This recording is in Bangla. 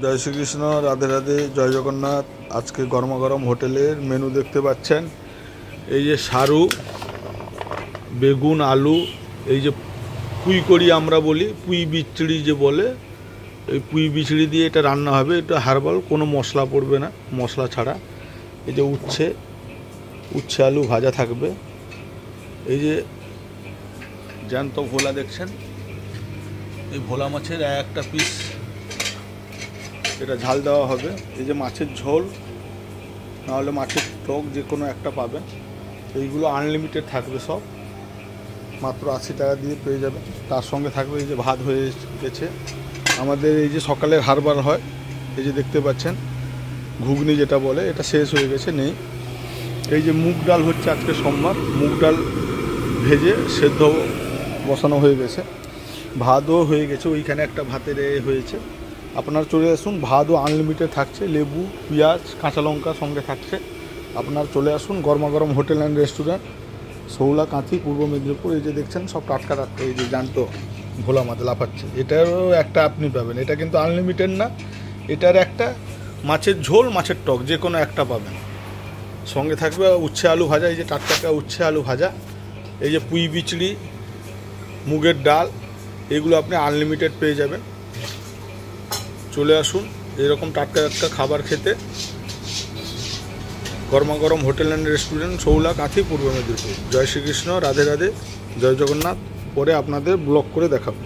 জয় শ্রীকৃষ্ণ, রাধে রাধে, জয় জগন্নাথ। আজকে গরমা গরম হোটেলের মেনু দেখতে পাচ্ছেন। এই যে সারু, বেগুন, আলু, এই যে পুঁই কড়ি আমরা বলি, পুঁই বিচড়ি যে বলে, এই পুঁই বিচড়ি দিয়ে এটা রান্না হবে। এটা হার্বাল, কোনো মশলা পড়বে না, মশলা ছাড়া। এই যে উচ্ছে আলু ভাজা থাকবে। এই যে জ্যান্ত ভোলা দেখছেন, এই ভোলা মাছের একটা পিস এটা ঝাল দেওয়া হবে। এই যে মাছের ঝোল, নাহলে মাছের টক, যে কোনো একটা পাবেন। এইগুলো আনলিমিটেড থাকবে, সব মাত্র 80 টাকা দিয়ে পেয়ে যাবেন। তার সঙ্গে থাকবে এই যে ভাত হয়ে গেছে আমাদের। এই যে সকালে হারবার হয়, এই যে দেখতে পাচ্ছেন ঘুগনি যেটা বলে, এটা শেষ হয়ে গেছে, নেই। এই যে মুগ ডাল হচ্ছে, আজকে সোমবার, মুগ ডাল ভেজে সেদ্ধ বসানো হয়ে গেছে। ভাতও হয়ে গেছে, ওইখানে একটা ভাতের হয়েছে। আপনার চলে আসুন, ভাতও আনলিমিটেড থাকছে, লেবু, পেঁয়াজ, কাঁচা লঙ্কা সঙ্গে থাকছে। আপনার চলে আসুন, গরমা গরম hotel and restaurant, Shaula Kanthi, পূর্ব মেদিনীপুর। এই যে দেখছেন সব টাটকা টাটকা, এই যে জ্যান্ত ভোলা মাছ লাফাচ্ছে, এটারও একটা আপনি পাবেন। এটা কিন্তু আনলিমিটেড না, এটার একটা মাছের ঝোল, মাছের টক, যে কোনো একটা পাবেন। সঙ্গে থাকবে উচ্ছে আলু ভাজা, এই যে টাটকা উচ্ছে আলু ভাজা, এই যে পুঁই বিচড়ি, মুগের ডাল, এগুলো আপনি আনলিমিটেড পেয়ে যাবেন। চলে আসুন এরকম টাটকা টাটকা খাবার খেতে, গরমা গরম hotel and restaurant, Shaula Kanthi, পূর্ব মেদিনীপুর। জয় শ্রীকৃষ্ণ, রাধে রাধে, জয় জগন্নাথ। পরে আপনাদের ব্লগ করে দেখাবো।